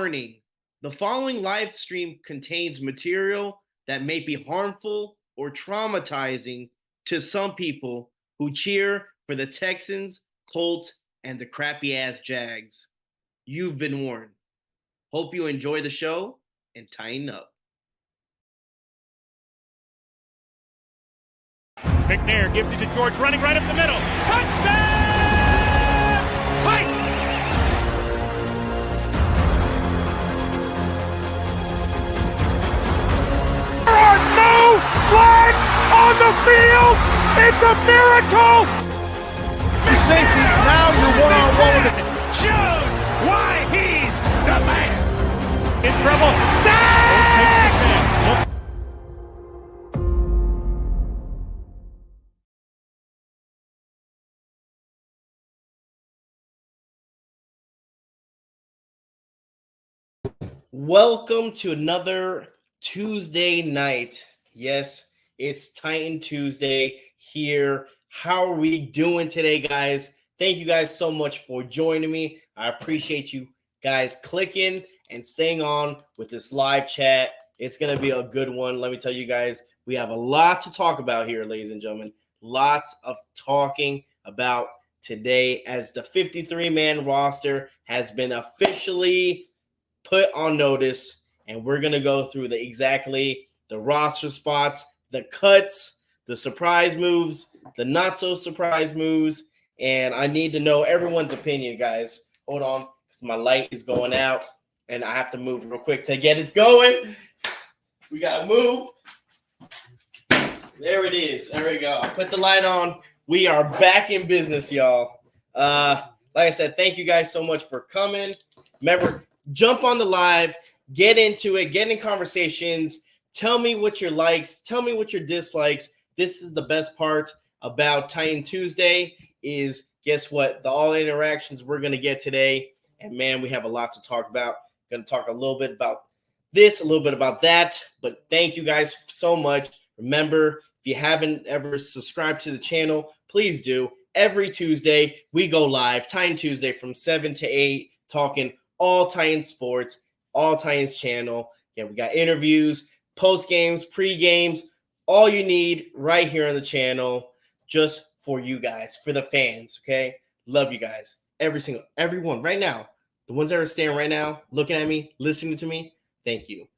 Warning: the following live stream contains material that may be harmful or traumatizing to some people who cheer for the Texans, Colts, and the crappy ass Jags. You've been warned. Hope you enjoy the show and tighten up. McNair gives it to George, running right up the middle. Touchdown! Titans! There are no flags on the field! It's a miracle! Safety, now you're one-on-one with it. Shows why he's the man! In trouble. Sack! Welcome to another Tuesday night. Yes, it's Titan Tuesday here. How are we doing today, guys? Thank you guys so much for joining me. I appreciate you guys clicking and staying on with this live chat. It's going to be a good one. Let me tell you guys, we have a lot to talk about here, ladies and gentlemen. Lots of talking about today as the 53-man roster has been officially put on notice, and we're going to go through the roster spots, the cuts, the surprise moves, the not so surprise moves, and I need to know everyone's opinion, guys. Hold on, because my light is going out, and I have to move real quick to get it going. We got to move. There it is. There we go. I put the light on. We are back in business, y'all. Like I said, thank you guys so much for coming. Remember, jump on the live, get into it, get in conversations. Tell me what your likes, tell me what your dislikes. This is the best part about Titan Tuesday is, guess what? All the interactions we're going to get today. And, man, we have a lot to talk about. Going to talk a little bit about this, a little bit about that. But thank you guys so much. Remember, if you haven't ever subscribed to the channel, please do. Every Tuesday, we go live, Titan Tuesday from 7 to 8, talking all Titans sports, all Titans channel. Yeah, we got interviews, post games, pre games, all you need right here on the channel, just for you guys, for the fans. Okay, love you guys, everyone right now. The ones that are staying right now, looking at me, listening to me. Thank you.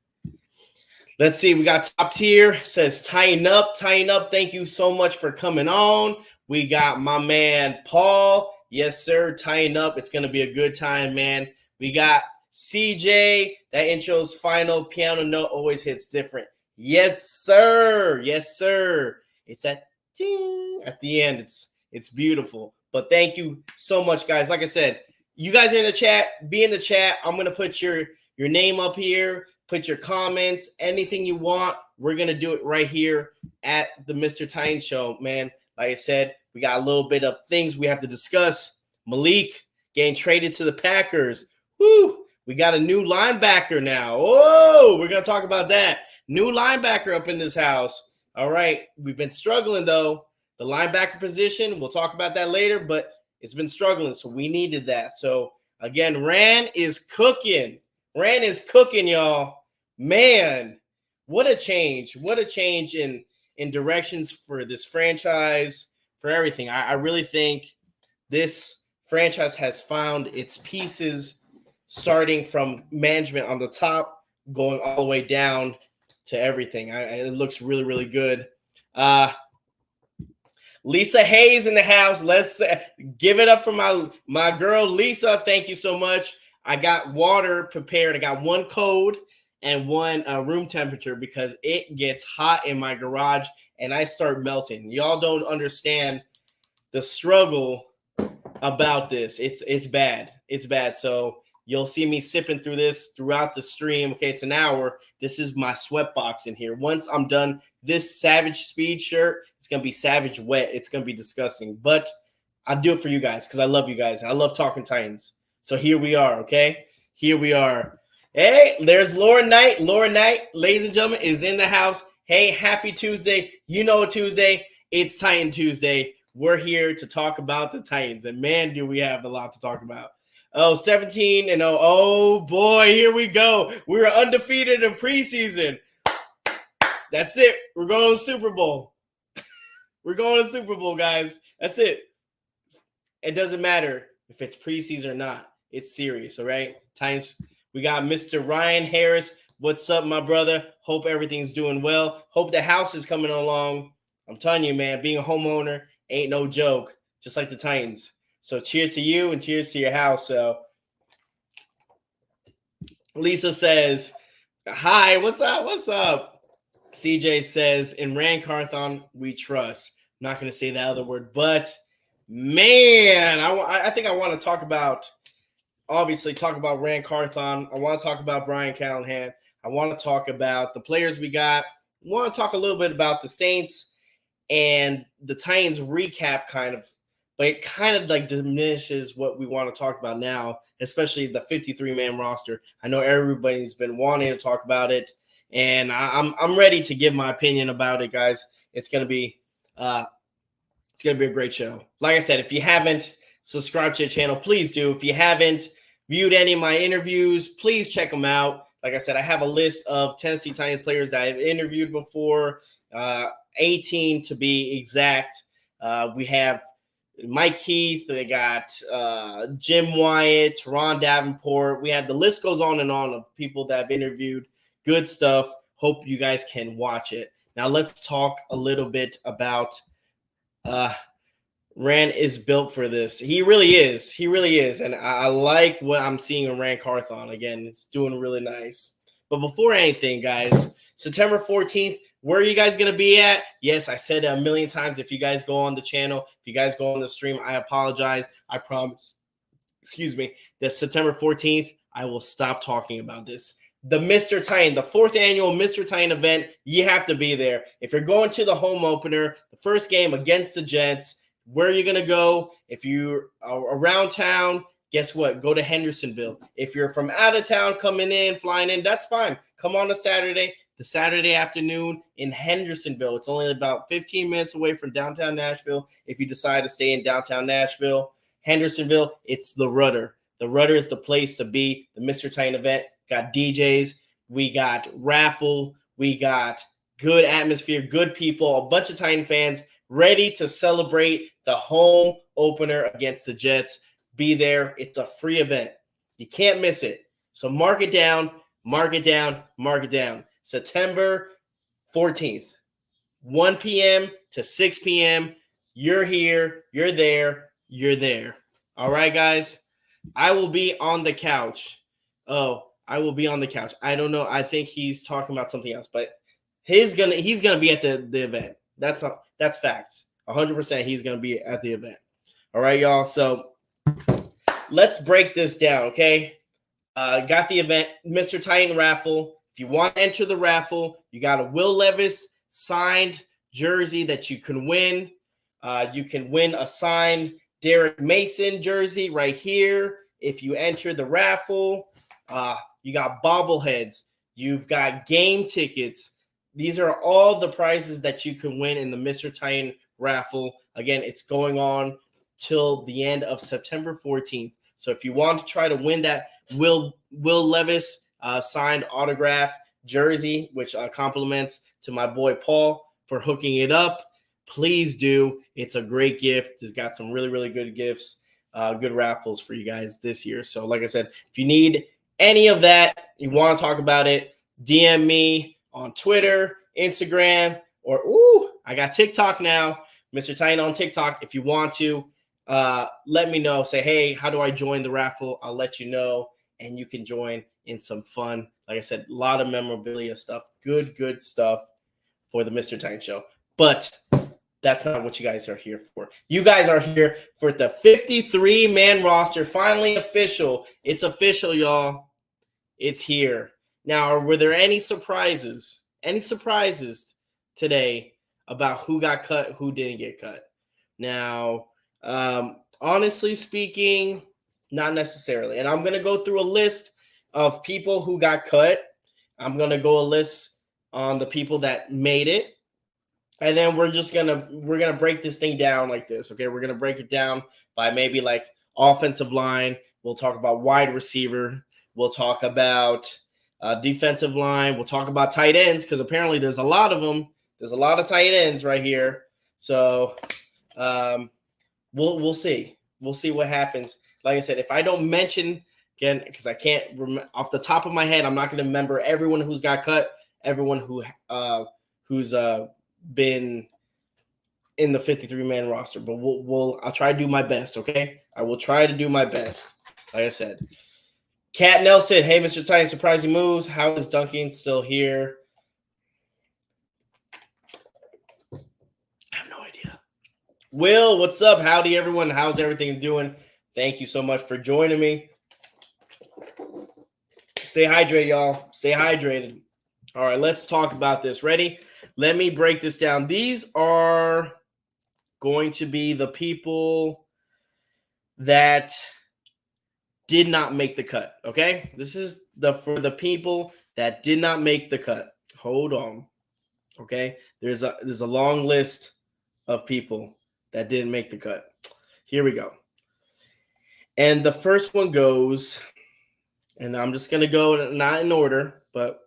Let's see. We got top tier. Says tighten up, tighten up. Thank you so much for coming on. We got my man Paul. Yes, sir. Tighten up. It's gonna be a good time, man. We got CJ. That intro's final piano note always hits different. Yes, sir. Yes, sir. It's at the end. It's beautiful. But thank you so much, guys. Like I said, you guys are in the chat. Be in the chat. I'm gonna put your name up here. Put your comments, anything you want. We're gonna do it right here at the Mr. Titan Show, man. Like I said, we got a little bit of things we have to discuss. Malik getting traded to the Packers. Woo! We got a new linebacker now. Oh, we're going to talk about that. New linebacker up in this house. All right. We've been struggling, though. The linebacker position, we'll talk about that later, but it's been struggling, so we needed that. So, again, Ran is cooking. Ran is cooking, y'all. Man, what a change. What a change in directions for this franchise, for everything. I really think this franchise has found its pieces, starting from management on the top, going all the way down to everything. It looks really, really good. Lisa Hayes in the house. Let's give it up for my girl, Lisa. Thank you so much. I got water prepared. I got one code and one room temperature because it gets hot in my garage and I start melting. Y'all don't understand the struggle about this. It's bad. It's bad. So you'll see me sipping through this throughout the stream. Okay, it's an hour. This is my sweat box in here. Once I'm done, this Savage Speed shirt, it's going to be Savage Wet. It's going to be disgusting. But I do it for you guys because I love you guys. And I love talking Titans. So here we are, okay? Here we are. Hey, there's Laura Knight. Laura Knight, ladies and gentlemen, is in the house. Hey, happy Tuesday. You know Tuesday. It's Titan Tuesday. We're here to talk about the Titans. And, man, do we have a lot to talk about. Oh, 17-0. Oh, boy, here we go. We were undefeated in preseason. That's it. We're going to Super Bowl. We're going to Super Bowl, guys. That's it. It doesn't matter if it's preseason or not. It's serious, all right? Titans, we got Mr. Ryan Harris. What's up, my brother? Hope everything's doing well. Hope the house is coming along. I'm telling you, man, being a homeowner ain't no joke, just like the Titans. So cheers to you and cheers to your house. So Lisa says, hi, what's up? What's up? CJ says, in Ran Carthon, we trust. I'm not going to say that other word, but man, I think I want to talk about, obviously, talk about Ran Carthon. I want to talk about Brian Callahan. I want to talk about the players we got. I want to talk a little bit about the Saints and the Titans recap kind of, but it kind of like diminishes what we want to talk about now, especially the 53-man roster. I know everybody's been wanting to talk about it, and I'm ready to give my opinion about it, guys. It's gonna be a great show. Like I said, if you haven't subscribed to the channel, please do. If you haven't viewed any of my interviews, please check them out. Like I said, I have a list of Tennessee Titans players that I've interviewed before, 18 to be exact. We have Mike Heath, they got Jim Wyatt, Ron Davenport. We have the list goes on and on of people that I've interviewed. Good stuff. Hope you guys can watch it. Now let's talk a little bit about Ran is built for this. He really is. He really is. And I like what I'm seeing in Ran Carthon. Again, it's doing really nice. But before anything, guys, September 14th, where are you guys going to be at? Yes, I said it a million times. If you guys go on the channel, if you guys go on the stream, I apologize. I promise, that September 14th, I will stop talking about this. The Mr. Titan, the 4th annual Mr. Titan event, you have to be there. If you're going to the home opener, the first game against the Jets, where are you going to go? If you're around town, guess what? Go to Hendersonville. If you're from out of town, coming in, flying in, that's fine. Come on a Saturday, the Saturday afternoon in Hendersonville. It's only about 15 minutes away from downtown Nashville. If you decide to stay in downtown Nashville, Hendersonville, it's the Rudder. The Rudder is the place to be. The Mr. Titan event got DJs. We got raffle. We got good atmosphere, good people, a bunch of Titan fans ready to celebrate the home opener against the Jets. Be there. It's a free event. You can't miss it. So mark it down, mark it down, mark it down. September 14th, 1 p.m. to 6 p.m. You're here, you're there, you're there. All right, guys? I will be on the couch. Oh, I will be on the couch. I don't know. I think he's talking about something else, but he's gonna be at the event. That's facts. 100% he's gonna be at the event. All right, y'all. So let's break this down, okay? Got the event, Mr. Titan raffle. If you want to enter the raffle, you got a Will Levis signed jersey that you can win. You can win a signed Derek Mason jersey right here. If you enter the raffle, you got bobbleheads. You've got game tickets. These are all the prizes that you can win in the Mr. Titan raffle. Again, it's going on till the end of September 14th. So if you want to try to win that Will Levis signed autograph jersey, which compliments to my boy Paul for hooking it up, please do. It's a great gift. It's got some really, really good gifts, good raffles for you guys this year. So like I said, if you need any of that, you want to talk about it, DM me on Twitter, Instagram, or I got TikTok now, Mr. Titan on TikTok. If you want to, let me know. Say, hey, how do I join the raffle? I'll let you know, and you can join in some fun. Like I said, a lot of memorabilia stuff, good stuff for the Mr. Titan show. But that's not what you guys are here for. You guys are here for the 53-man roster. Finally official. It's official, y'all. It's here. Now, were there any surprises? Any surprises today about who got cut, who didn't get cut? Now, honestly speaking, not necessarily. And I'm going to go through a list of people who got cut. I'm going to go a list on the people that made it. And then we're going to break this thing down like this. Okay. We're going to break it down by maybe like offensive line. We'll talk about wide receiver. We'll talk about defensive line. We'll talk about tight ends because apparently there's a lot of them. There's a lot of tight ends right here. So we'll see. We'll see what happens. Like I said, if I don't mention again, because I can't off the top of my head, I'm not going to remember everyone who's got cut, everyone who's been in the 53-man roster. But I'll try to do my best. Okay, I will try to do my best. Like I said, Cat Nelson, hey, Mr. Titan, surprising moves. How is Duncan still here? I have no idea. Will, what's up? Howdy, everyone. How's everything doing? Thank you so much for joining me. Stay hydrated, y'all. Stay hydrated. All right, let's talk about this. Ready? Let me break this down. These are going to be the people that did not make the cut, okay? This is for the people that did not make the cut. Hold on, okay? There's a long list of people that didn't make the cut. Here we go. And the first one goes, and I'm just going to go not in order, but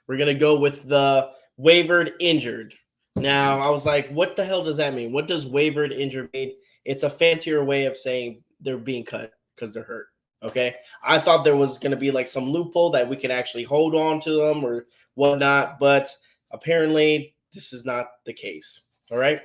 we're going to go with the wavered injured. Now, I was like, what the hell does that mean? What does wavered injured mean? It's a fancier way of saying they're being cut because they're hurt. Okay, I thought there was going to be like some loophole that we could actually hold on to them or whatnot, but apparently this is not the case. All right.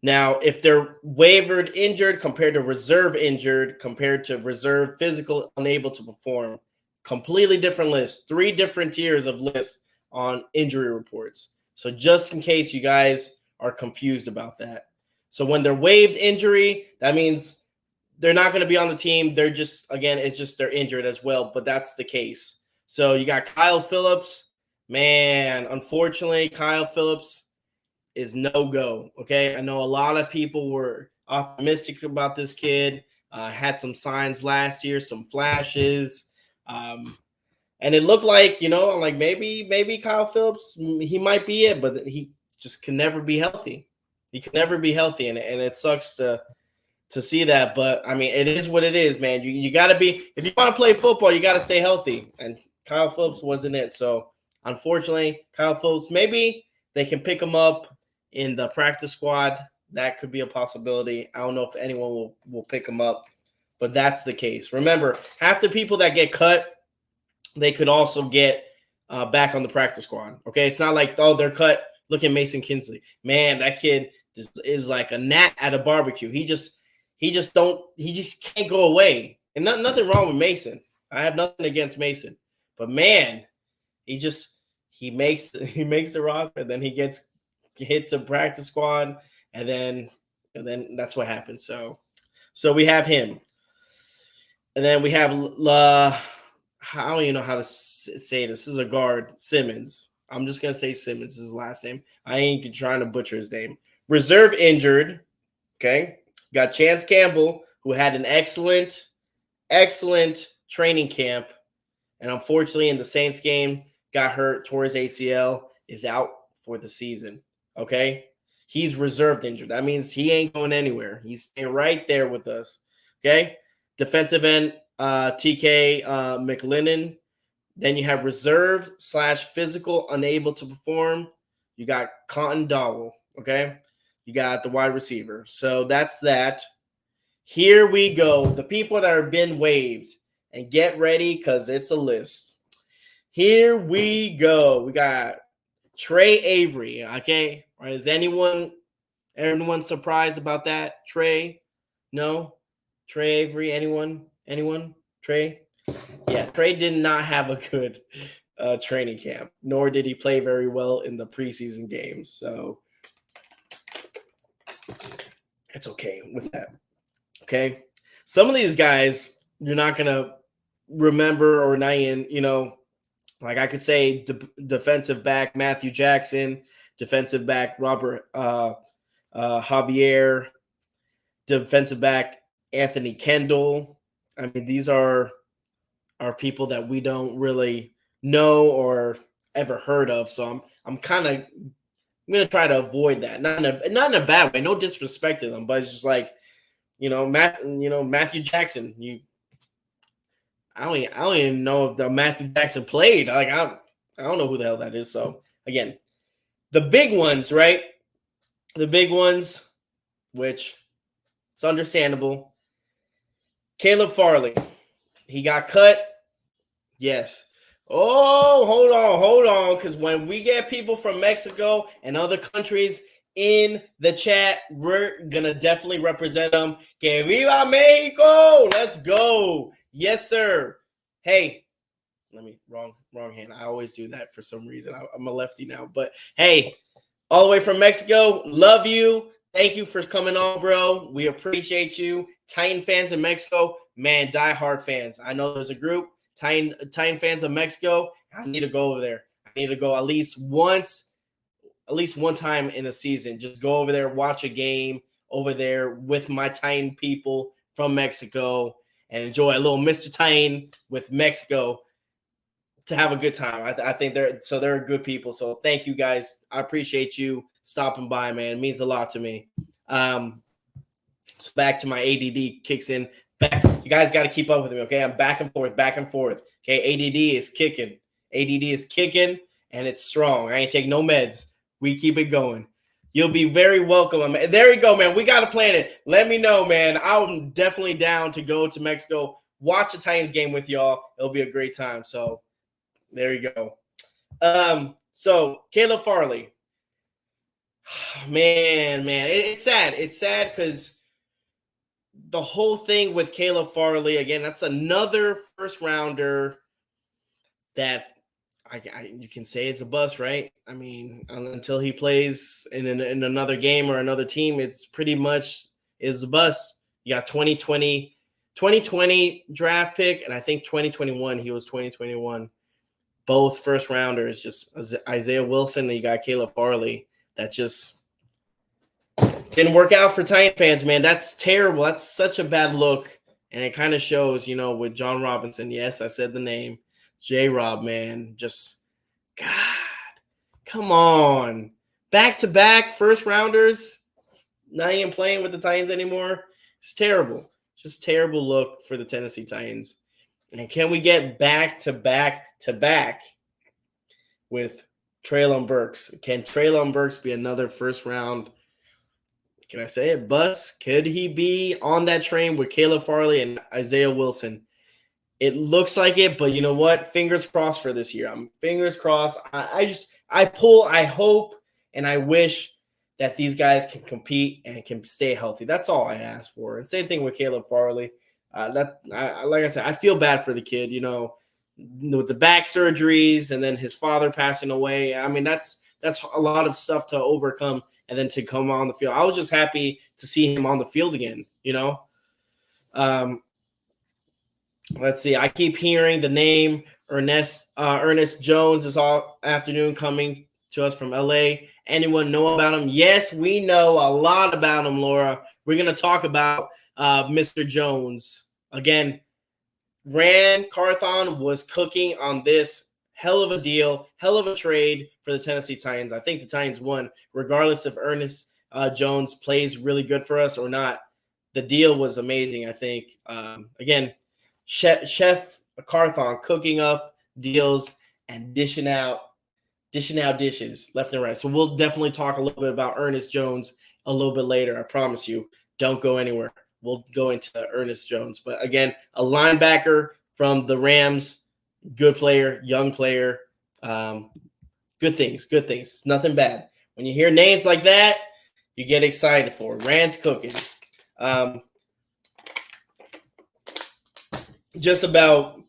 Now, if they're wavered injured compared to reserve injured compared to reserve physical unable to perform, completely different lists, 3 different tiers of lists on injury reports. So just in case you guys are confused about that. So when they're waived injury, that means they're not going to be on the team. They're just, again, it's just they're injured as well, but that's the case. So you got Kyle Phillips. Man, unfortunately, Kyle Phillips is no-go, okay? I know a lot of people were optimistic about this kid, had some signs last year, some flashes, and it looked like, like maybe Kyle Phillips, he might be it, but he just can never be healthy. He can never be healthy, and it sucks to see that, but I mean, it is what it is, man. You got to be, if you want to play football, you got to stay healthy, and Kyle Phillips wasn't it. So unfortunately, Kyle Phillips, maybe they can pick him up in the practice squad. That could be a possibility. I don't know if anyone will pick him up, but that's the case. Remember, half the people that get cut, they could also get back on the practice squad. Okay, it's not like, oh, they're cut. Look at Mason Kinsley. Man, that kid is like a gnat at a barbecue. He just can't go away. And nothing wrong with Mason. I have nothing against Mason, but man, he makes the roster. Then he gets hit to practice squad, and then that's what happens. So we have him, and then we have I don't even know how to say this. This is a guard, Simmons. I'm just gonna say Simmons is his last name. I ain't trying to butcher his name. Reserve injured. Okay. Got Chance Campbell, who had an excellent training camp, and unfortunately in the Saints game got hurt, tore his ACL, is out for the season. Okay, he's reserved injured. That means he ain't going anywhere. He's staying right there with us. Okay, defensive end TK McLennan. Then you have reserve / physical unable to perform. You got Cotton Dowell. Okay. You got the wide receiver. So that's that. Here we go. The people that have been waived. And get ready because it's a list. Here we go. We got Trey Avery. Okay. All right, is anyone surprised about that? Trey? No? Trey Avery? Anyone? Trey? Yeah, Trey did not have a good training camp, nor did he play very well in the preseason games. So it's okay with that. Okay. Some of these guys you're not going to remember or not in, like I could say defensive back Matthew Jackson, defensive back Robert Javier, defensive back Anthony Kendall. I mean, these are people that we don't really know or ever heard of. So I'm going to try to avoid that. Not in a bad way. No disrespect to them, but it's just like, Matthew Jackson, I don't even know if the Matthew Jackson played. Like I don't know who the hell that is. So again, the big ones, right? The big ones, which it's understandable. Caleb Farley, he got cut. Yes. Oh, hold on, because when we get people from Mexico and other countries in the chat, we're gonna definitely represent them. Que viva Mexico! Let's go. Yes, sir. Hey, wrong hand. I always do that for some reason. I'm a lefty now, but hey, all the way from Mexico, love you. Thank you for coming on, bro. We appreciate you. Titan fans in Mexico, man, diehard fans. I know there's a group. Titan fans of Mexico. I need to go over there. I need to go at least one time in a season. Just go over there, watch a game over there with my Titan people from Mexico, and enjoy a little Mr. Titan with Mexico to have a good time. I think they're good people. So thank you guys. I appreciate you stopping by, man. It means a lot to me. So back to my ADD kicks in. You guys got to keep up with me, okay? I'm back and forth. Okay, ADD is kicking. And it's strong. I ain't take no meds. We keep it going. You'll be very welcome. There we go, man. We got to plan it. Let me know, man. I'm definitely down to go to Mexico, watch the Titans game with y'all. It'll be a great time. So there you go. So Caleb Farley. Man, it's sad. It's sad because the whole thing with Caleb Farley, again, that's another first rounder that you can say it's a bust, right? I mean, until he plays in another game or another team, it's pretty much is a bust. You got 2020 draft pick, and I think 2021, he was 2021. Both first rounders, just Isaiah Wilson, and you got Caleb Farley. That just didn't work out for Titan fans, man. That's terrible. That's such a bad look. And it kind of shows, with John Robinson. Yes, I said the name. J-Rob, man. Just, God, come on. Back-to-back first rounders. Not even playing with the Titans anymore. It's terrible. Just terrible look for the Tennessee Titans. And can we get back-to-back with Treylon Burks? Can Treylon Burks be another first round? Can I say it? Bust? Could he be on that train with Caleb Farley and Isaiah Wilson? It looks like it, but you know what? Fingers crossed for this year. Fingers crossed. I hope, and I wish that these guys can compete and can stay healthy. That's all I ask for. And same thing with Caleb Farley. Like I said, I feel bad for the kid, with the back surgeries and then his father passing away. I mean, that's a lot of stuff to overcome and then to come on the field. I was just happy to see him on the field again, Let's see. I keep hearing the name Ernest Jones this all afternoon coming to us from LA. Anyone know about him? Yes, we know a lot about him, Laura. We're going to talk about Mr. Jones. Again, Ran Carthon was cooking on this hell of a deal, hell of a trade for the Tennessee Titans. I think the Titans won, regardless if Ernest Jones plays really good for us or not. The deal was amazing, I think. Again, Chef Carthon cooking up deals and dishing out dishes left and right. So we'll definitely talk a little bit about Ernest Jones a little bit later. I promise you. Don't go anywhere. We'll go into Ernest Jones. But again, a linebacker from the Rams, good player, young player. Good things. Nothing bad. When you hear names like that, you get excited for it. Rand's cooking. Just about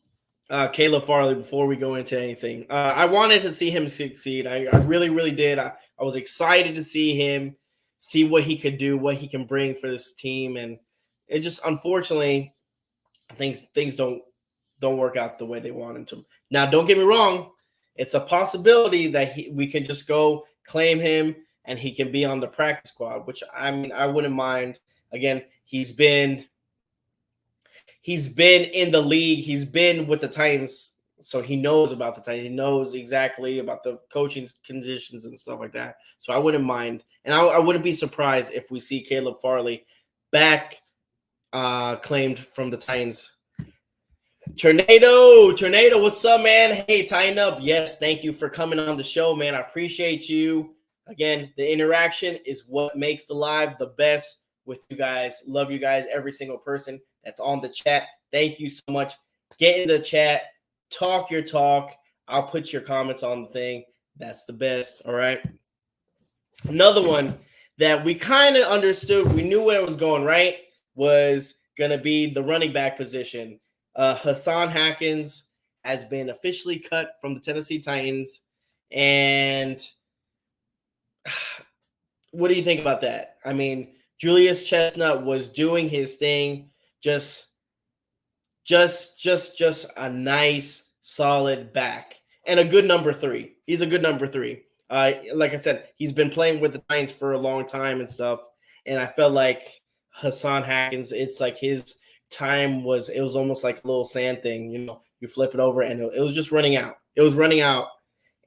Caleb Farley before we go into anything. I wanted to see him succeed. I really, really did. I was excited to see him, see what he could do, what he can bring for this team. And it just, unfortunately, things don't work out the way they want him to. Now, don't get me wrong. It's a possibility that we can just go claim him and he can be on the practice squad, which I wouldn't mind. Again, he's been in the league. He's been with the Titans, so he knows about the Titans. He knows exactly about the coaching conditions and stuff like that. So I wouldn't mind. And I wouldn't be surprised if we see Caleb Farley back claimed from the Titans Tornado, what's up, man? Hey, tighten up. Yes, thank you for coming on the show, man. I appreciate you. Again, the interaction is what makes the live the best with you guys. Love you guys, every single person that's on the chat. Thank you so much. Get in the chat, talk your talk. I'll put your comments on the thing. That's the best, all right? Another one that we kind of understood, we knew where it was going, right, was going to be the running back position. Hassan Haskins has been officially cut from the Tennessee Titans. And what do you think about that? I mean, Julius Chestnut was doing his thing, just a nice, solid back and a good number 3. He's a good number 3. Like I said, he's been playing with the Titans for a long time and stuff. And I felt like Hassan Haskins, it's like his time was almost like a little sand thing. You know, you flip it over and it was just running out. It was running out.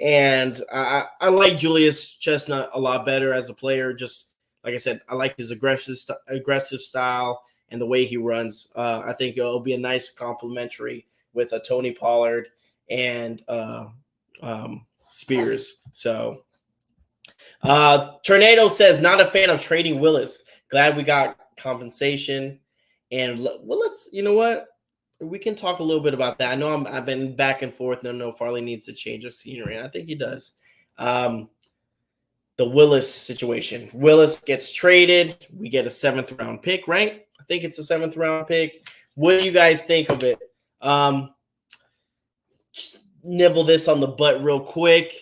And I like Julius Chestnut a lot better as a player. Just like I said, I like his aggressive style and the way he runs. I think it'll be a nice complementary with a Tony Pollard and Spears. So Tornado says, not a fan of trading Willis. Glad we got compensation. And let's, you know what? We can talk a little bit about that. I know I've been back and forth. And I know Farley needs to change of scenery, and I think he does. The Willis situation. Willis gets traded. We get a 7th round pick, right? I think it's a 7th round pick. What do you guys think of it? Just nibble this on the butt real quick.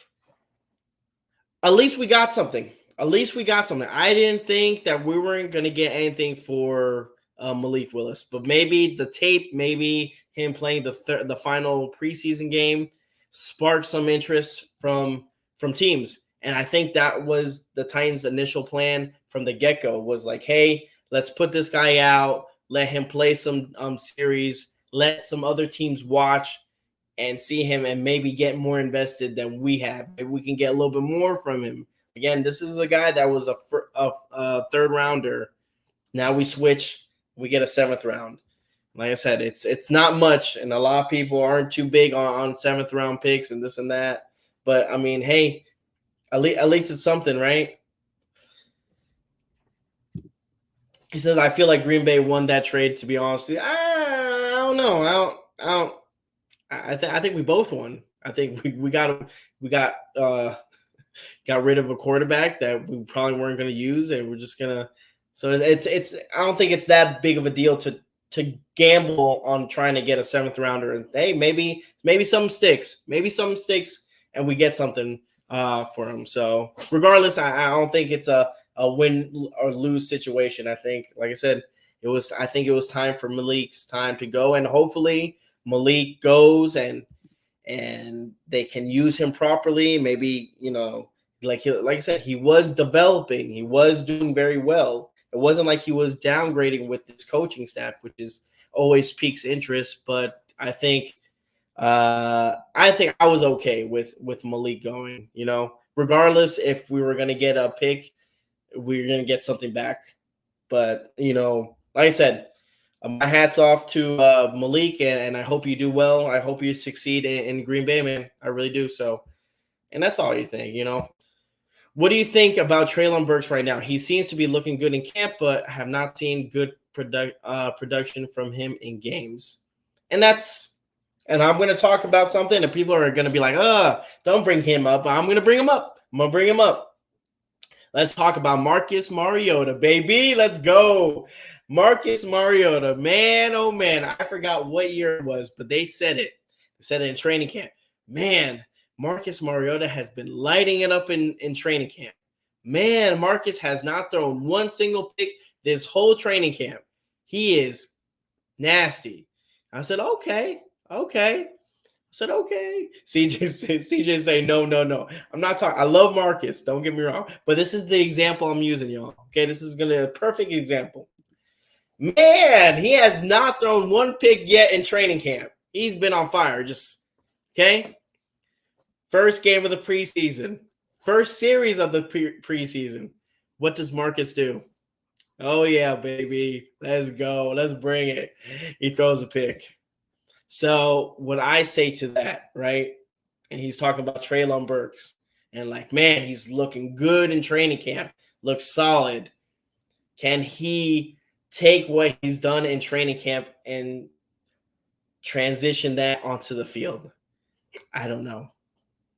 At least we got something. I didn't think that we weren't going to get anything for Malik Willis, but maybe the tape, maybe him playing the final preseason game sparked some interest from teams. And I think that was the Titans' initial plan from the get-go, was like, hey, let's put this guy out, let him play some series, let some other teams watch and see him and maybe get more invested than we have. Maybe we can get a little bit more from him. Again, this is a guy that was a 3rd rounder. Now we switch. We get a 7th round. Like I said, it's not much, and a lot of people aren't too big on 7th round picks and this and that. But I mean, hey, at least it's something, right? He says, I feel like Green Bay won that trade. To be honest, I don't know. I think we both won. I think we got rid of a quarterback that we probably weren't going to use, and we're just gonna. So it's I don't think it's that big of a deal to gamble on trying to get a 7th rounder. And hey, maybe something sticks. And we get something for him. So regardless, I don't think it's a win or lose situation. I think, like I said, I think it was time for Malik's time to go, and hopefully Malik goes and they can use him properly. Maybe, you know, like I said, he was developing. He was doing very well. It wasn't like he was downgrading with this coaching staff, which is always piques interest. But I think I was okay with Malik going. You know, regardless if we were going to get a pick, we were going to get something back. But, you know, like I said, my hat's off to Malik, and I hope you do well. I hope you succeed in Green Bay, man. I really do. So, and that's all you think, you know. What do you think about Treylon Burks right now? He seems to be looking good in camp, but have not seen good production from him in games. And I'm going to talk about something, and people are going to be like, don't bring him up. I'm going to bring him up. Let's talk about Marcus Mariota, baby. Let's go. Marcus Mariota, man, oh man. I forgot what year it was, but they said it. They said it in training camp. Man, Marcus Mariota has been lighting it up in training camp. Man, Marcus has not thrown one single pick this whole training camp. He is nasty. I said, okay. CJ say, no. I'm not talking. I love Marcus. Don't get me wrong. But this is the example I'm using, y'all. Okay, this is going to be a perfect example. Man, he has not thrown one pick yet in training camp. He's been on fire. Okay? First game of the preseason. First series of the preseason. What does Marcus do? Oh, yeah, baby. Let's go. Let's bring it. He throws a pick. So what I say to that, right? And he's talking about Treylon Burks and like, man, he's looking good in training camp, looks solid. Can he take what he's done in training camp and transition that onto the field? I don't know.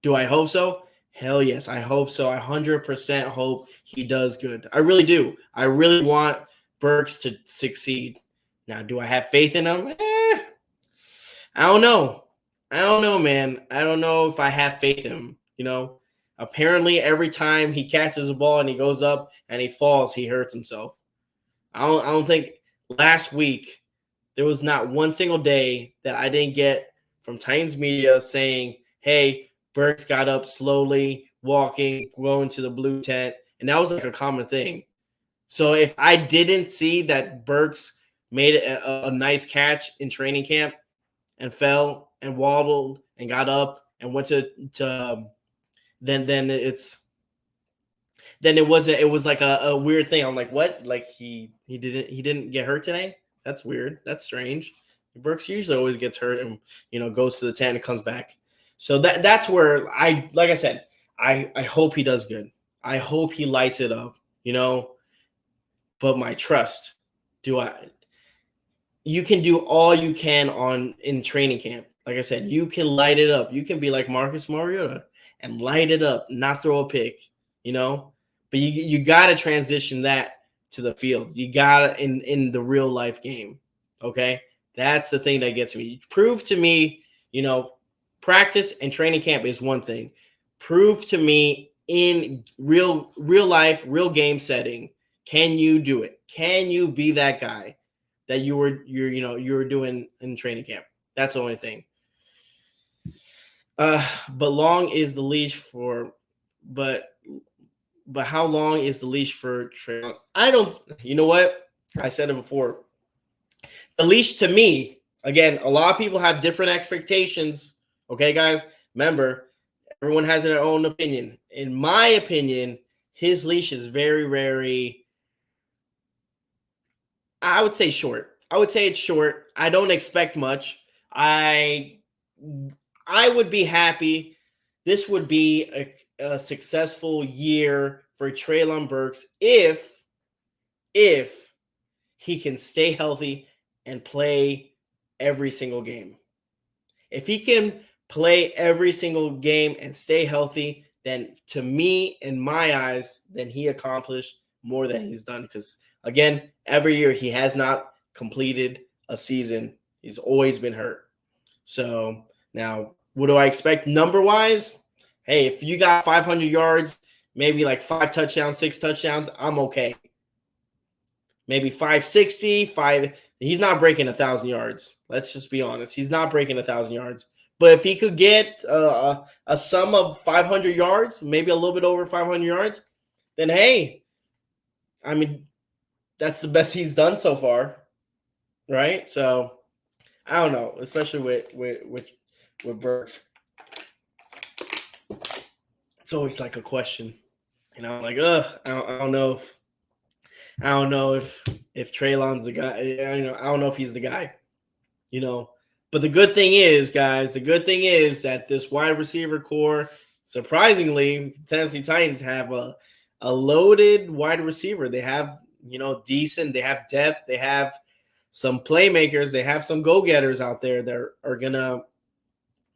Do I hope so? Hell yes, I hope so. I 100% hope he does good. I really do. I really want Burks to succeed. Now, do I have faith in him? I don't know. I don't know, man. I don't know if I have faith in him. You know, apparently every time he catches a ball and he goes up and he falls, he hurts himself. I don't think last week there was not one single day that I didn't get from Titans media saying, hey, Burks got up slowly, walking, going to the blue tent. And that was like a common thing. So if I didn't see that Burks made a nice catch in training camp and fell and waddled and got up and went to then it was like a weird thing. I'm like, what? Like he didn't get hurt today? That's weird. That's strange. Burks usually always gets hurt and goes to the tent and comes back. So that's where like I said, I hope he does good. I hope he lights it up, But my trust, you can do all you can in training camp. Like I said, you can light it up. You can be like Marcus Mariota and light it up, not throw a pick, But you got to transition that to the field. You got to in the real life game, okay? That's the thing that gets me. Prove to me, practice and training camp is one thing. Prove to me in real life, real game setting, can you do it? Can you be that guy that you were doing in training camp? That's the only thing. But long is the leash for, but how long is the leash for Treylon? You know what? I said it before. The leash to me, again, a lot of people have different expectations. Okay, guys, remember, everyone has their own opinion. In my opinion, his leash is very, very, I would say short. I would say it's short. I don't expect much. I would be happy. This would be a successful year for Treylon Burks if he can stay healthy and play every single game. If he can play every single game and stay healthy, then to me, in my eyes, then he accomplished more than he's done. Because, again, every year he has not completed a season. He's always been hurt. So now, what do I expect number-wise? Hey, if you got 500 yards, maybe like 5 touchdowns, 6 touchdowns, I'm okay. Maybe 560, he's not breaking 1,000 yards. Let's just be honest. He's not breaking 1,000 yards. But if he could get a sum of 500 yards, maybe a little bit over 500 yards, then hey, I mean, that's the best he's done so far, right? So I don't know, especially with Burks. It's always like a question, like, I don't know if Treylon's the guy. I don't know if he's the guy, But the good thing is, guys, that this wide receiver core, surprisingly, Tennessee Titans have a loaded wide receiver. They have, decent. They have depth. They have some playmakers. They have some go-getters out there that are gonna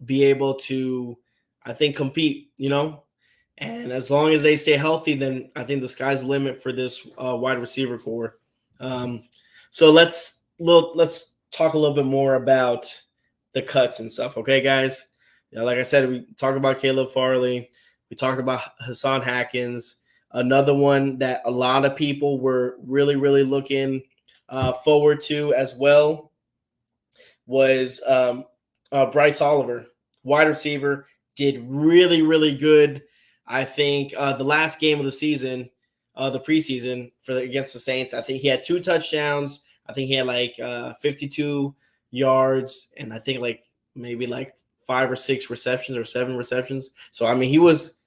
be able to, I think, compete. And as long as they stay healthy, then I think the sky's the limit for this wide receiver core. So let's talk a little bit more about the cuts and stuff. Okay, guys? Like I said, we talked about Caleb Farley. We talked about Hassan Haskins. Another one that a lot of people were really, really looking forward to as well was Bryce Oliver, wide receiver, did really, really good. I think the last game of the season, the preseason against the Saints, I think he had 2 touchdowns. I think he had like 52 yards and I think maybe 5 or 6 receptions or 7 receptions. So, I mean, he was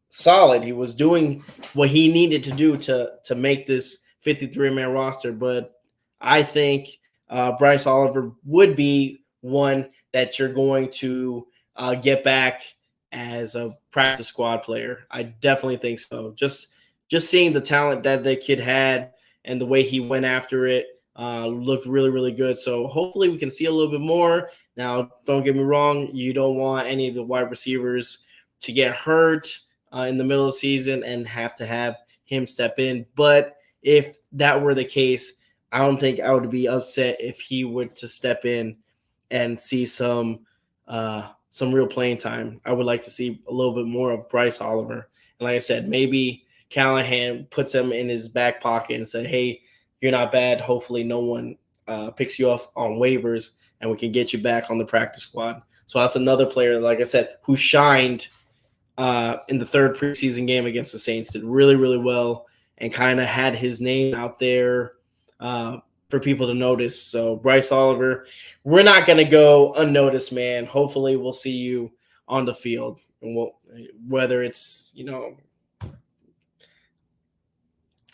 solid. He was doing what he needed to do to make this 53-man roster. But I think Bryce Oliver would be one that you're going to get back as a practice squad player. I definitely think so. Just seeing the talent that the kid had and the way he went after it looked really, really good. So hopefully we can see a little bit more. Now, don't get me wrong. You don't want any of the wide receivers to get hurt in the middle of the season and have to have him step in. But if that were the case, I don't think I would be upset if he were to step in and see some real playing time. I would like to see a little bit more of Bryce Oliver. And like I said, maybe Callahan puts him in his back pocket and said, hey, you're not bad. Hopefully no one picks you off on waivers and we can get you back on the practice squad. So that's another player, like I said, who shined in the third preseason game against the Saints, did really, really well and kind of had his name out there for people to notice. So Bryce Oliver, we're not going to go unnoticed, man. Hopefully we'll see you on the field. And whether it's, I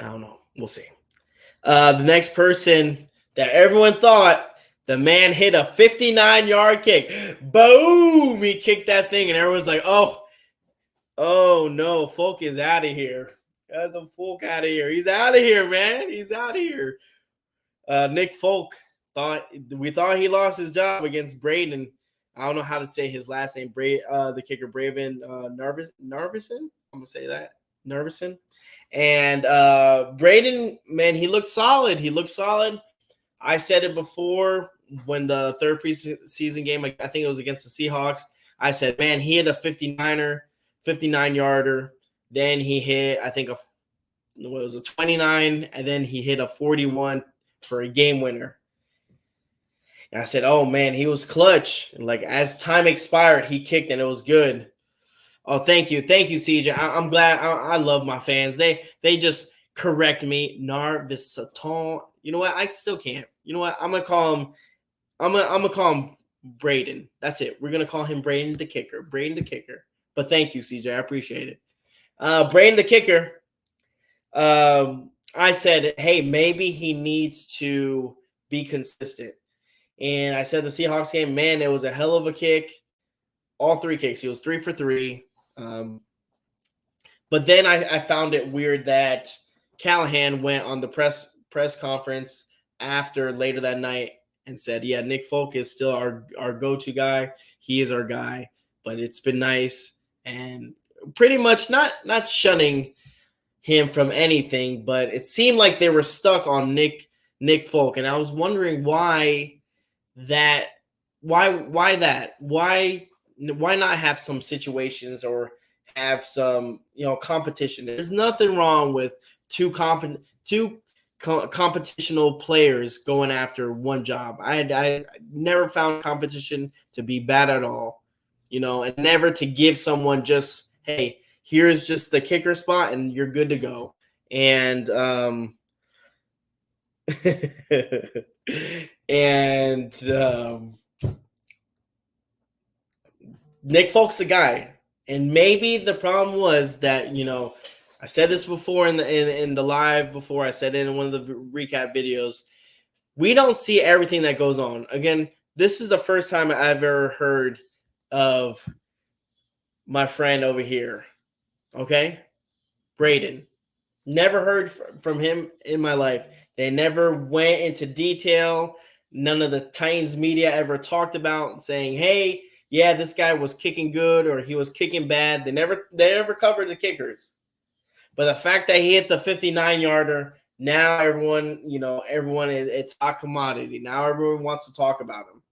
don't know. We'll see. The next person that everyone thought the man hit a 59-yard kick. Boom! He kicked that thing, and everyone's like, oh no, Folk is out of here. That's a Folk out of here. He's out of here, man. He's out of here. Nick Folk thought he lost his job against Braden. I don't know how to say his last name. The kicker, Braven Narvison. I'm gonna say that. Nervison. And Braden, man, he looked solid. I said it before when the third preseason game, I think it was against the Seahawks. I said, man, he hit a 59-yarder. Then he hit, I think, it was a 29, and then he hit a 41 for a game winner. And I said, oh, man, he was clutch. And like as time expired, he kicked, and it was good. Oh, thank you, CJ. I'm glad. I love my fans. They just correct me. Narvisson. You know what? I still can't. You know what? I'm gonna call him. I'm gonna call him Braden. That's it. We're gonna call him Braden the kicker. Braden the kicker. But thank you, CJ. I appreciate it. Braden the kicker. I said, hey, maybe he needs to be consistent. And I said the Seahawks game, man, it was a hell of a kick. All three kicks. He was 3 for 3. But then I found it weird that Callahan went on the press conference after later that night and said, yeah, Nick Folk is still our go-to guy. He is our guy, but it's been nice and pretty much not shunning him from anything, but it seemed like they were stuck on Nick Folk. And I was wondering why that? Why not have some situations or have some, competition? There's nothing wrong with two competitional players going after one job. I never found competition to be bad at all, and never to give someone just, hey, here's just the kicker spot and you're good to go. And Nick Folk's the guy. And maybe the problem was that, I said this before in the live before, I said it in one of the recap videos. We don't see everything that goes on. Again, this is the first time I've ever heard of my friend over here. Okay? Braden. Never heard from him in my life. They never went into detail. None of the Titans media ever talked about saying, hey, yeah, this guy was kicking good or he was kicking bad. They never covered the kickers. But the fact that he hit the 59-yarder, now everyone, it's a commodity. Now everyone wants to talk about him.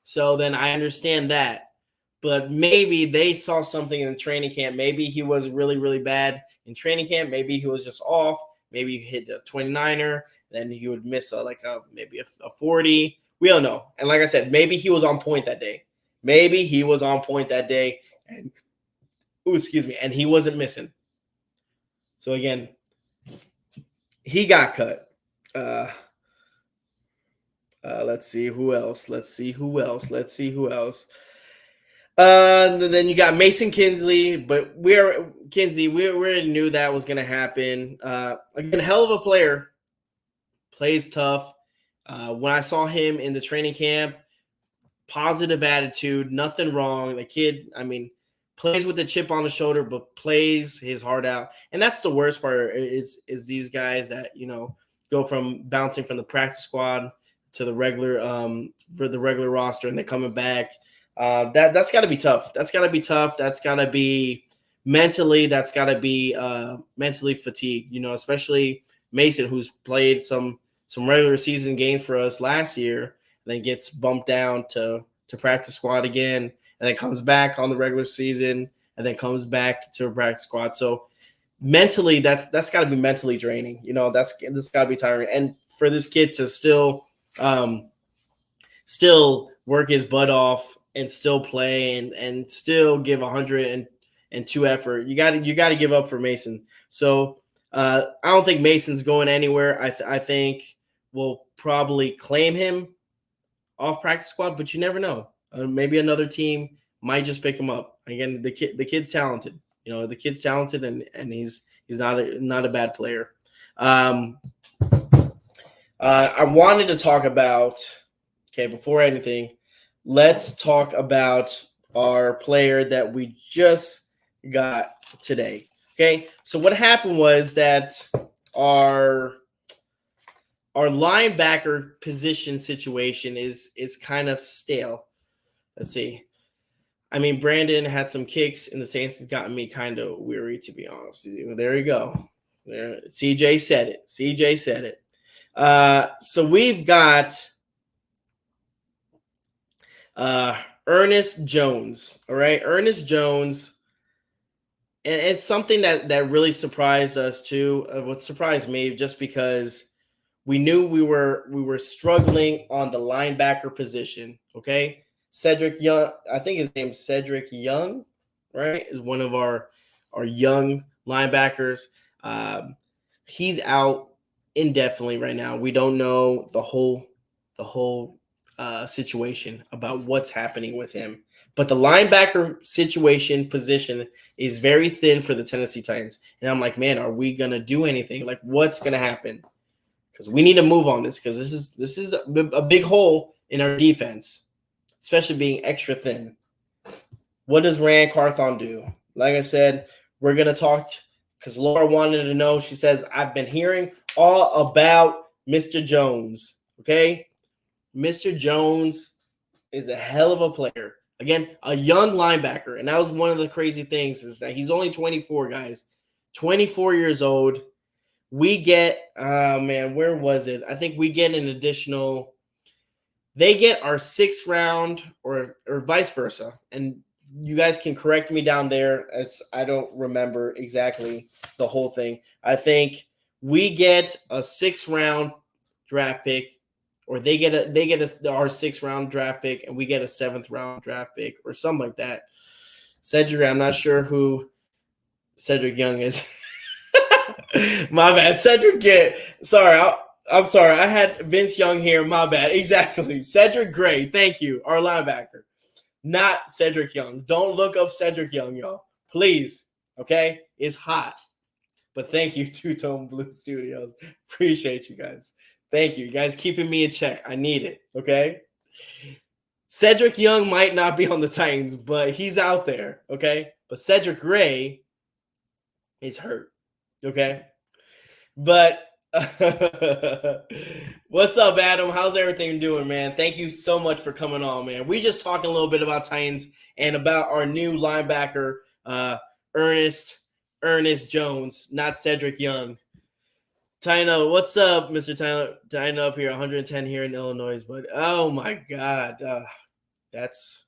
So then I understand that. But maybe they saw something in the training camp. Maybe he was really, really bad in training camp. Maybe he was just off. Maybe he hit a 29er. Then he would miss maybe a 40. We don't know. And like I said, maybe he was on point that day. And and he wasn't missing. So again, he got cut. Let's see who else. And then you got Mason Kinsley, but we already knew that was going to happen. Again, hell of a player. Plays tough. When I saw him in the training camp, positive attitude, nothing wrong. The kid, I mean, plays with a chip on his shoulder, but plays his heart out. And that's the worst part is these guys that, go from bouncing from the practice squad to the regular for the regular roster, and they're coming back. That's got to be tough. That's got to be tough. That's got to be mentally. That's got to be mentally fatigued. Especially Mason, who's played some regular season games for us last year, and then gets bumped down to practice squad again, and then comes back on the regular season, and then comes back to a practice squad. So mentally, that's got to be mentally draining. That's got to be tiring. And for this kid to still work his butt off and still play and still give 102 effort, you got to give up for Mason. So I don't think Mason's going anywhere. I think we'll probably claim him off practice squad, but you never know. Maybe another team might just pick him up. Again, the kid's talented. The kid's talented, and he's not a bad player. I wanted to talk about, before anything, let's talk about our player that we just got today. Okay, so what happened was that our linebacker position situation is kind of stale. Let's see. I mean, Brandon had some kicks, and the Saints has gotten me kind of weary, to be honest with you. There you go. There, CJ said it. So we've got Ernest Jones. All right, Ernest Jones. And it's something that really surprised us too. What surprised me, just because we knew we were struggling on the linebacker position. Okay. Cedric Young, I think his name's Cedric Young, right? Is one of our young linebackers. He's out indefinitely right now. We don't know the whole situation about what's happening with him. But the linebacker position is very thin for the Tennessee Titans. And I'm like, man, are we gonna do anything? Like, what's gonna happen? Because we need to move on this, because this is a big hole in our defense, especially being extra thin. What does Ran Carthon do? Like I said, we're going to talk, because Laura wanted to know. She says, I've been hearing all about Mr. Jones, okay? Mr. Jones is a hell of a player. Again, a young linebacker, and that was one of the crazy things, is that he's only 24, guys. 24 years old. We get, where was it? I think we get an additional – they get our 6th round or vice versa. And you guys can correct me down there, as I don't remember exactly the whole thing. I think we get a 6th round draft pick, or they get our 6th round draft pick, and we get a 7th round draft pick, or something like that. Cedric, I'm not sure who Cedric Young is. My bad. I'm sorry. I had Vince Young here. My bad. Exactly. Cedric Gray. Thank you. Our linebacker. Not Cedric Young. Don't look up Cedric Young, y'all. Please. Okay? It's hot. But thank you, Two Tone Blue Studios. Appreciate you guys. Thank you. You guys keeping me in check. I need it. Okay? Cedric Young might not be on the Titans, but he's out there. Okay? But Cedric Gray is hurt. Okay? But what's up, Adam? How's everything doing, man? Thank you so much for coming on, man. We just talking a little bit about Titans and about our new linebacker, Ernest Jones, not Cedric Young. Tyna, what's up, Mr. Tyna up here, 110 here in Illinois, but oh my God, that's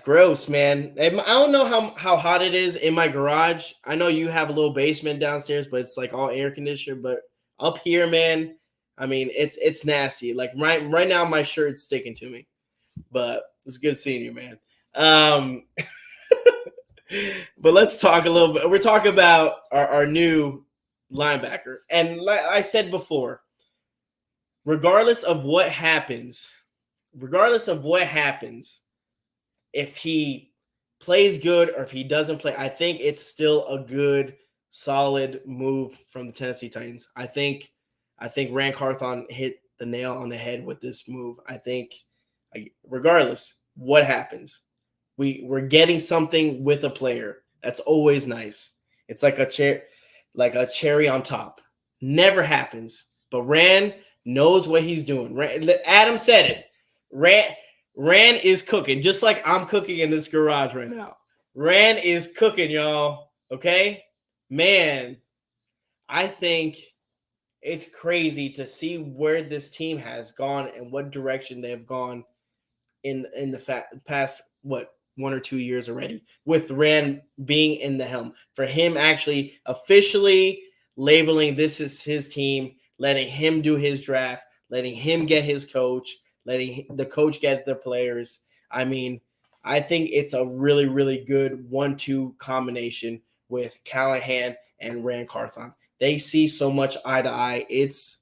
gross, man. I don't know how hot it is in my garage. I know you have a little basement downstairs, but it's like all air conditioned. But up here, man, I mean, it's nasty. Like right now, my shirt's sticking to me. But it's good seeing you, man. But let's talk a little bit. We're talking about our new linebacker. And like I said before, regardless of what happens, if he plays good or if he doesn't play, I think it's still a good, solid move from the Tennessee Titans. I think Ran Carthon hit the nail on the head with this move. I think Regardless, what happens? We're getting something with a player. That's always nice. It's like a cherry on top. Never happens. But Rand knows what he's doing. Adam said it. Rand is cooking, just like I'm cooking in this garage right now. Rand is cooking, y'all. Okay? Man, I think it's crazy to see where this team has gone and what direction they have gone in the past, 1 or 2 years already, with Rand being in the helm. For him actually officially labeling this is his team, letting him do his draft, letting him get his coach, letting the coach get the players. I mean, I think it's a really, really good 1-2 combination with Callahan and Rand Carthon. They see so much eye to eye. It's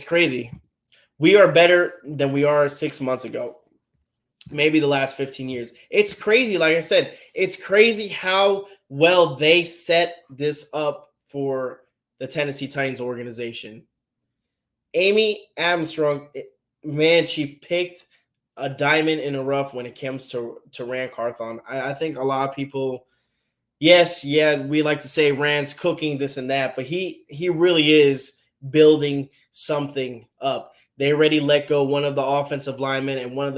crazy. We are better than we are 6 months ago. Maybe the last 15 years. It's crazy. Like I said, it's crazy how well they set this up for the Tennessee Titans organization. Amy Armstrong, man, she picked a diamond in the rough when it comes to Rand Carthon. I think a lot of people, we like to say Rand's cooking this and that, but he really is building something up. They already let go one of the offensive linemen, and one of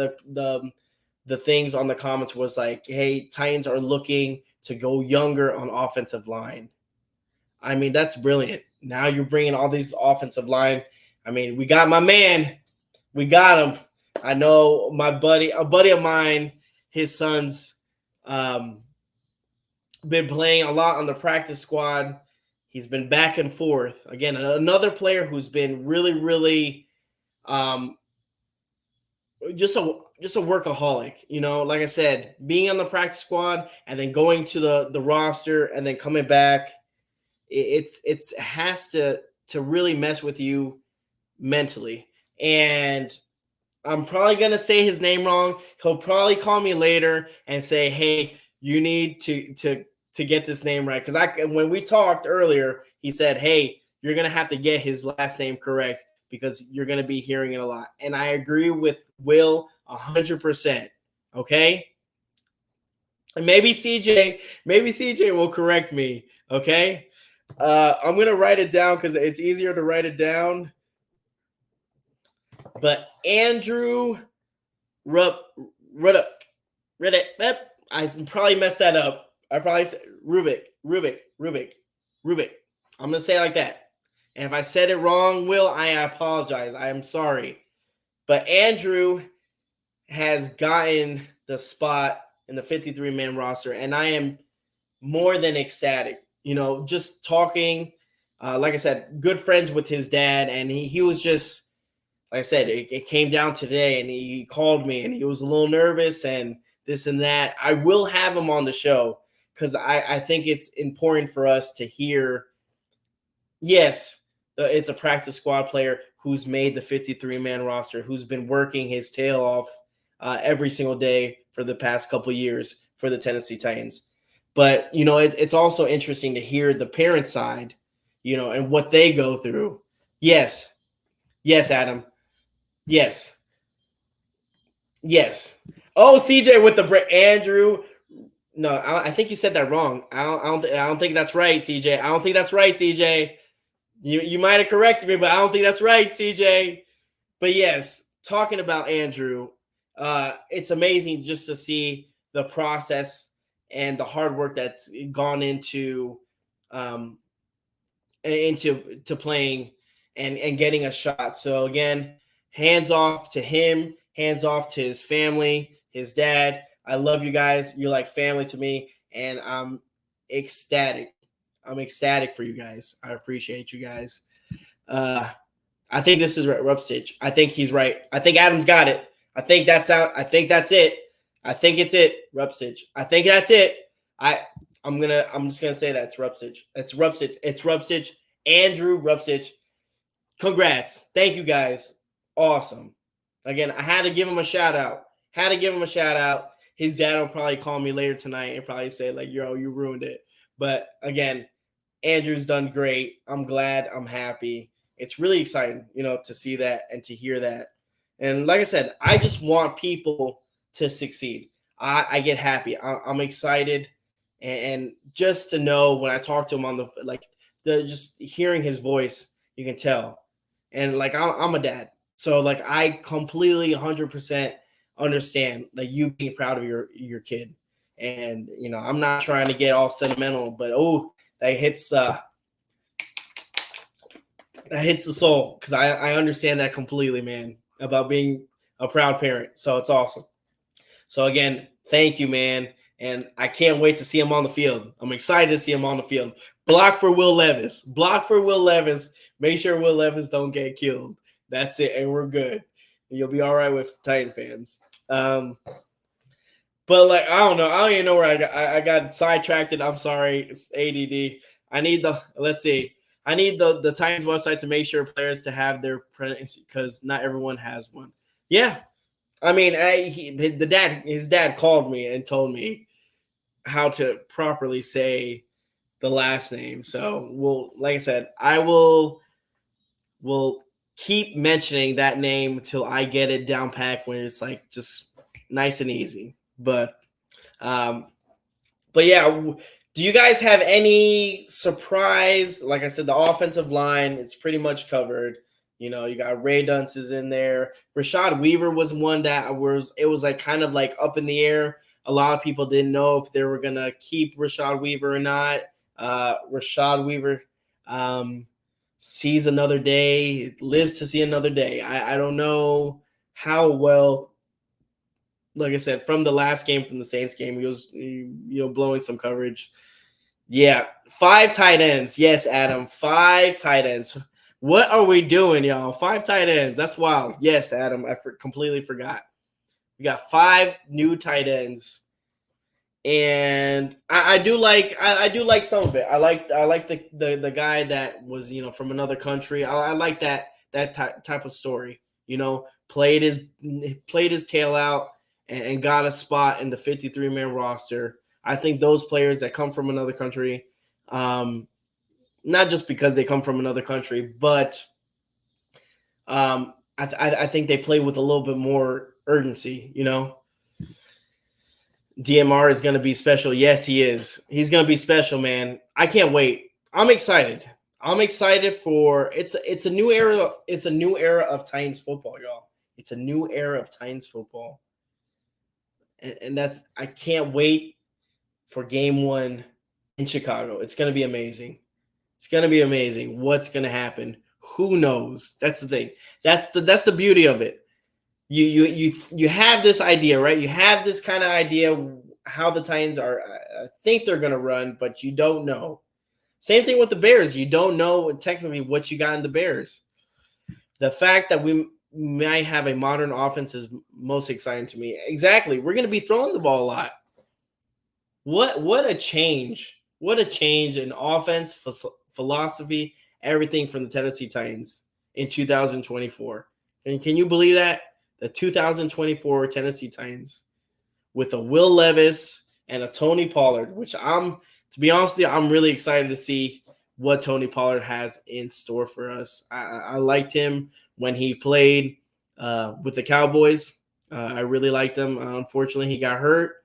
the things on the comments was like, hey, Titans are looking to go younger on offensive line. I mean, that's brilliant. Now you're bringing all these offensive line. I mean, we got my man. We got him. I know a buddy of mine, his son's been playing a lot on the practice squad. He's been back and forth. Again, another player who's been really, really just a workaholic, like I said, being on the practice squad and then going to the roster and then coming back. It has to really mess with you mentally. And I'm probably going to say his name wrong. He'll probably call me later and say, hey, you need to get this name right. Because when we talked earlier, he said, hey, you're going to have to get his last name correct because you're going to be hearing it a lot. And I agree with Will 100%. Okay? And maybe CJ will correct me. Okay? I'm going to write it down because it's easier to write it down. But Andrew Ruddock. I probably messed that up. I probably said Rubik. I'm going to say it like that. And if I said it wrong, Will, I apologize. I am sorry. But Andrew has gotten the spot in the 53-man roster, and I am more than ecstatic. Just talking, like I said, good friends with his dad, and he was just, like I said, it came down today, and he called me, and he was a little nervous and this and that. I will have him on the show because I think it's important for us to hear, yes, it's a practice squad player who's made the 53-man roster, who's been working his tail off every single day for the past couple of years for the Tennessee Titans. But, it's also interesting to hear the parent side, and what they go through. Yes, Adam. Yes. Oh, CJ with the Andrew. No, I think you said that wrong. I don't think that's right, CJ. I don't think that's right, CJ. You might have corrected me, but I don't think that's right, CJ. But yes, talking about Andrew, it's amazing just to see the process and the hard work that's gone into playing and getting a shot. So again, hands off to him, hands off to his family, his dad. I love you guys. You're like family to me, and I'm ecstatic. I'm ecstatic for you guys. I appreciate you guys. I think this is Rupstitch. I think he's right. I think Adam's got it. I think that's out. I think that's it. I think it's it. Rupstitch. I think that's it. I'm just gonna say that it's Rupstitch. It's Rupstitch. Andrew Rupstitch. Congrats. Thank you guys. Awesome. Again, I had to give him a shout out. His dad will probably call me later tonight and probably say, like, yo, you ruined it. But again, Andrew's done great. I'm glad. I'm happy. It's really exciting, to see that and to hear that. And like I said, I just want people to succeed. I get happy. I'm excited, and just to know when I talk to him on the just hearing his voice, you can tell. And like I'm a dad, so like I completely 100% understand like you being proud of your kid. And I'm not trying to get all sentimental, but that hits that hits the soul because I understand that completely, man, about being a proud parent. So it's awesome. So again, thank you, man. And I can't wait to see him on the field. I'm excited to see him on the field. Block for Will Levis. Block for Will Levis. Make sure Will Levis don't get killed. That's it, and we're good. You'll be all right with Titan fans. But like I don't know. I don't even know where I got sidetracked. I'm sorry. It's ADD. I need I need the Titans website to make sure players to have their presence because not everyone has one. Yeah, I mean, his dad called me and told me how to properly say the last name. So like I said, I will keep mentioning that name until I get it down packed when it's like just nice and easy. But yeah, do you guys have any surprise? Like I said, the offensive line, it's pretty much covered. You got Ray Dunce is in there. Rashad Weaver was one that it was like kind of like up in the air. A lot of people didn't know if they were going to keep Rashad Weaver or not. Rashad Weaver sees another day, lives to see another day. I don't know how well, like I said, from the last game, from the Saints game, he was blowing some coverage. Yeah, 5 tight ends. Yes, Adam, 5 tight ends. What are we doing, y'all? 5 tight ends. That's wild. Yes, Adam, I completely forgot. We got 5 new tight ends, and I do like some of it. I like the guy that was from another country. I like that type of story. Played his tail out and got a spot in the 53-man roster. I think those players that come from another country, not just because they come from another country, but I think they play with a little bit more urgency. DMR is going to be special. Yes, he is. He's going to be special, man. I can't wait. I'm excited. I'm excited for it's a new era. It's a new era of Titans football, y'all. It's a new era of Titans football, and I can't wait for game 1 in Chicago. It's going to be amazing. It's going to be amazing. What's going to happen? Who knows? That's the thing. That's the beauty of it. You have this idea, right? You have this kind of idea how the Titans are. I think they're going to run, but you don't know. Same thing with the Bears. You don't know technically what you got in the Bears. The fact that we might have a modern offense is most exciting to me. Exactly. We're going to be throwing the ball a lot. What a change. What a change in offense, philosophy, everything from the Tennessee Titans in 2024. And can you believe that? The 2024 Tennessee Titans with a Will Levis and a Tony Pollard, which to be honest with you, I'm really excited to see what Tony Pollard has in store for us. I liked him when he played with the Cowboys. I really liked him. Unfortunately, he got hurt.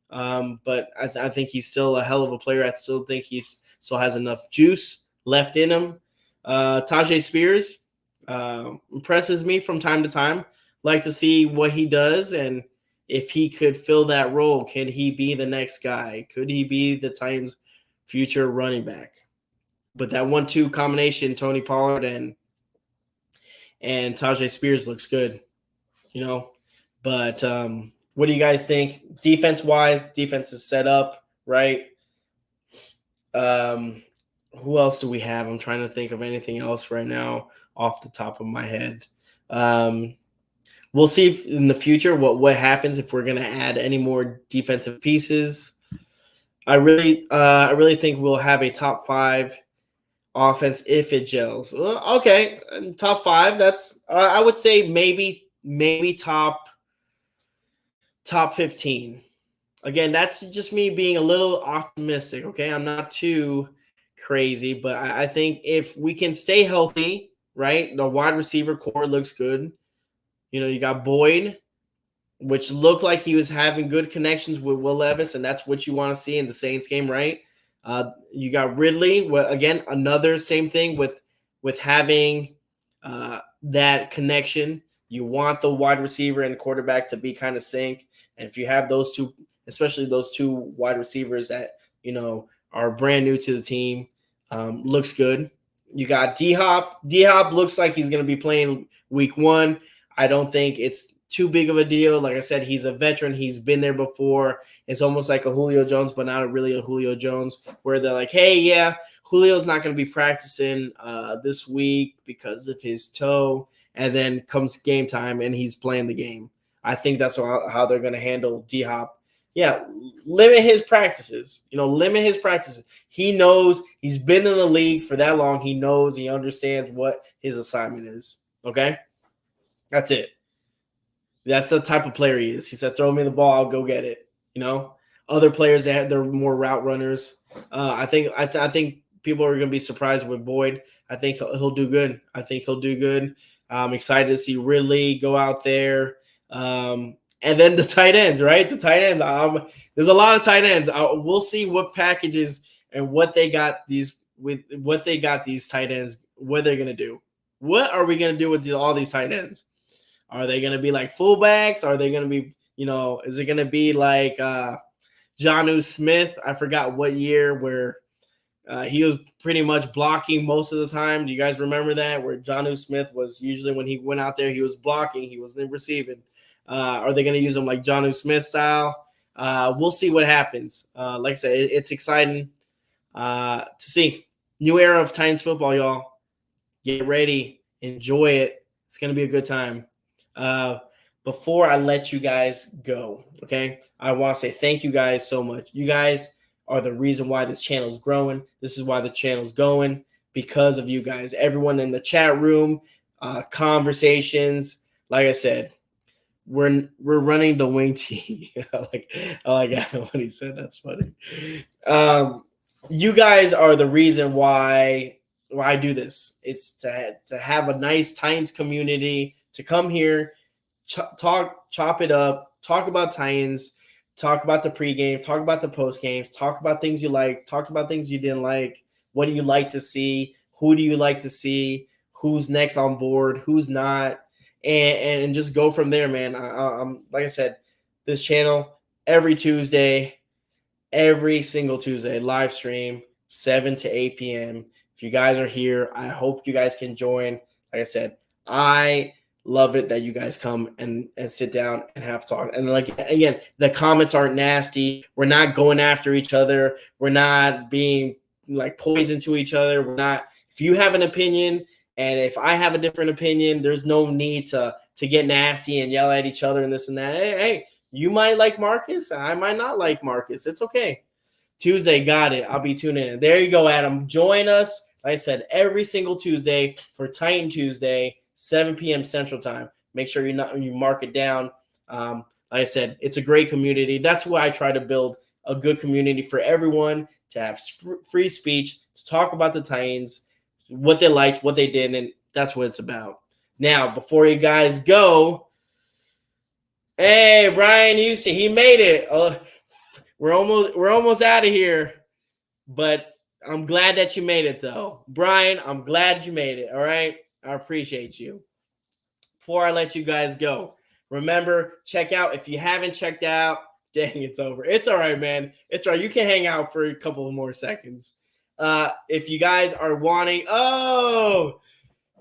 But I think he's still a hell of a player. I still think he still has enough juice left in him. Tajay Spears impresses me from time to time. Like to see what he does and if he could fill that role. Could he be the next guy? Could he be the Titans' future running back? But that 1-2 combination, Tony Pollard and Tajay Spears looks good, But what do you guys think? Defense-wise, defense is set up, right? Who else do we have? I'm trying to think of anything else right now off the top of my head. We'll see if in the future what happens if we're going to add any more defensive pieces. I really think we'll have a top 5 offense if it gels. Okay, top 5. That's I would say maybe top 15. Again, that's just me being a little optimistic. Okay, I'm not too crazy, but I think if we can stay healthy, right? The wide receiver core looks good. You got Boyd, which looked like he was having good connections with Will Levis, and that's what you want to see in the Saints game, right? You got Ridley. Well, again, another same thing with having that connection. You want the wide receiver and quarterback to be kind of sync, and if you have those two, especially those two wide receivers that are brand new to the team, looks good. You got D-Hop. D-Hop looks like he's going to be playing week 1. I don't think it's too big of a deal. Like I said, he's a veteran. He's been there before. It's almost like a Julio Jones, but not really a Julio Jones, where they're like, hey, yeah, Julio's not going to be practicing this week because of his toe, and then comes game time and he's playing the game. I think that's how they're going to handle D-Hop. Yeah, limit his practices. Limit his practices. He knows he's been in the league for that long. He knows, he understands what his assignment is. Okay? That's it. That's the type of player he is. He said, throw me the ball, I'll go get it. Other players, they're more route runners. I think people are going to be surprised with Boyd. I think he'll do good. I'm excited to see Ridley go out there. And then the tight ends, right? The tight ends. There's a lot of tight ends. We'll see what packages and what they got these tight ends, what they're going to do. What are we going to do with all these tight ends? Are they going to be like fullbacks? Are they going to be, is it going to be like Jonnu Smith? I forgot what year where he was pretty much blocking most of the time. Do you guys remember that? Where Jonnu Smith was usually, when he went out there, he was blocking. He wasn't receiving. Are they going to use him like Jonnu Smith style? We'll see what happens. Like I said, it's exciting to see. New era of Titans football, y'all. Get ready. Enjoy it. It's going to be a good time. Before I let you guys go, okay, I want to say thank you guys so much. You guys are the reason why this channel is growing. This is why the channel's going, because of you guys. Everyone in the chat room, conversations. Like I said, we're running the wing team. I like what he said. That's funny. You guys are the reason why I do this. It's to have a nice Titans community, to come here, chop it up, talk about Titans, talk about the pregame, talk about the postgames, talk about things you like, talk about things you didn't like. What do you like to see? Who do you like to see? Who's next on board? Who's not? And just go from there, man. I'm like I said, this channel every single Tuesday, live stream 7 to 8 p.m. If you guys are here, I hope you guys can join. Like I said, I love it that you guys come and sit down and have talk. And like, again, the comments aren't nasty. We're not going after each other. We're not being like poison to each other. We're not. If you have an opinion and if I have a different opinion, there's no need to get nasty and yell at each other and this and that. Hey, you might like Marcus. I might not like Marcus. It's okay. Tuesday, got it. I'll be tuning in. There you go, Adam. Join us. Like I said, every single Tuesday for Titan Tuesday, 7 p.m. Central Time. Make sure you mark it down. Like I said, it's a great community. That's why I try to build a good community for everyone to have free speech, to talk about the Titans, what they liked, what they didn't, and that's what it's about. Now, before you guys go, hey, Brian Houston, he made it. We're almost out of here, but I'm glad that you made it, though. Brian, I'm glad you made it, all right? I appreciate you. Before I let you guys go, remember, check out, if you haven't checked out, dang, it's over. It's all right, man. It's all right. You can hang out for a couple more seconds. If you guys are wanting,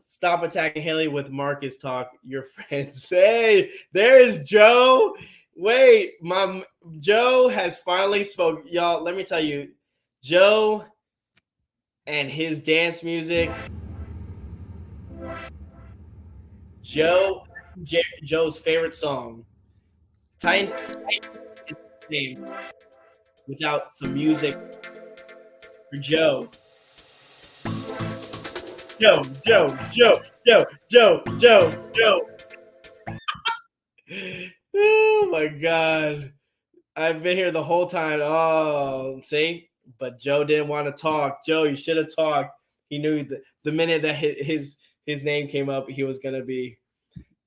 Stop Attacking Haley with Marcus Talk, your friends. Hey, there's Joe. Wait, Joe has finally spoke. Y'all, let me tell you, Joe and his dance music. Joe's favorite song. Titan name without some music for Joe. Joe. Oh my God. I've been here the whole time. Oh, see? But Joe didn't want to talk. Joe, you should have talked. He knew the minute that his name came up, he was going to be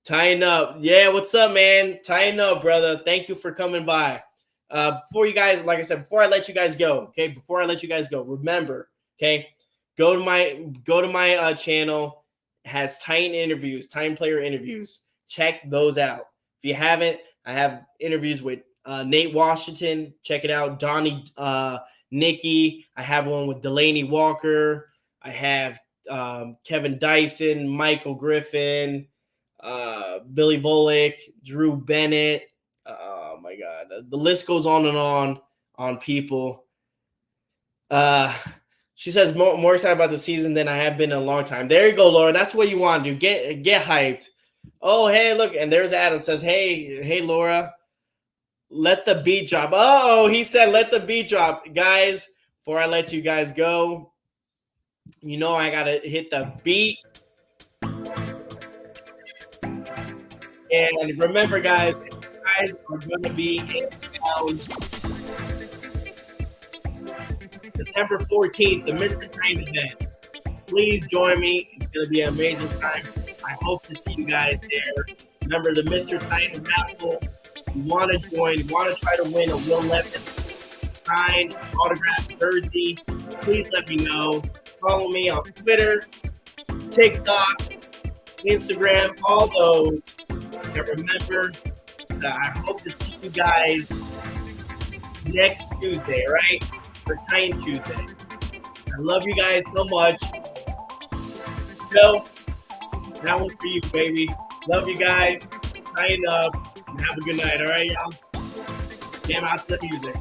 Tying up. Yeah, what's up, man? Tying up, brother. Thank you for coming by. Before you guys, like I said, before I let you guys go, okay? Before I let you guys go, remember, okay? Go to my channel. It has Titan interviews, Titan player interviews. Check those out. If you haven't, I have interviews with Nate Washington. Check it out. Donnie Nikki. I have one with Delaney Walker. I have Kevin Dyson, Michael Griffin, Billy Volek, Drew Bennett. Oh my God, the list goes on and on people. She says more excited about the season than I have been in a long time. There you go, Laura. That's what you want to do. Get hyped. Oh, hey, look, and there's Adam says, hey, Laura, let the beat drop. Oh, he said let the beat drop, guys. Before I let you guys go, you know I gotta hit the beat. And remember, guys, if you guys are going to be in town September 14th, the Mr. Titan event, please join me. It's going to be an amazing time. I hope to see you guys there. Remember, the Mr. Titan raffle. You want to join, you want to try to win a Will Levis signed autographed jersey, please let me know. Follow me on Twitter, TikTok, Instagram, all those. And remember that I hope to see you guys next Tuesday, right? For Titan Tuesday. I love you guys so much. Phil, that one's for you, baby. Love you guys. Tighten up and have a good night, all right, y'all? Damn, out to the music.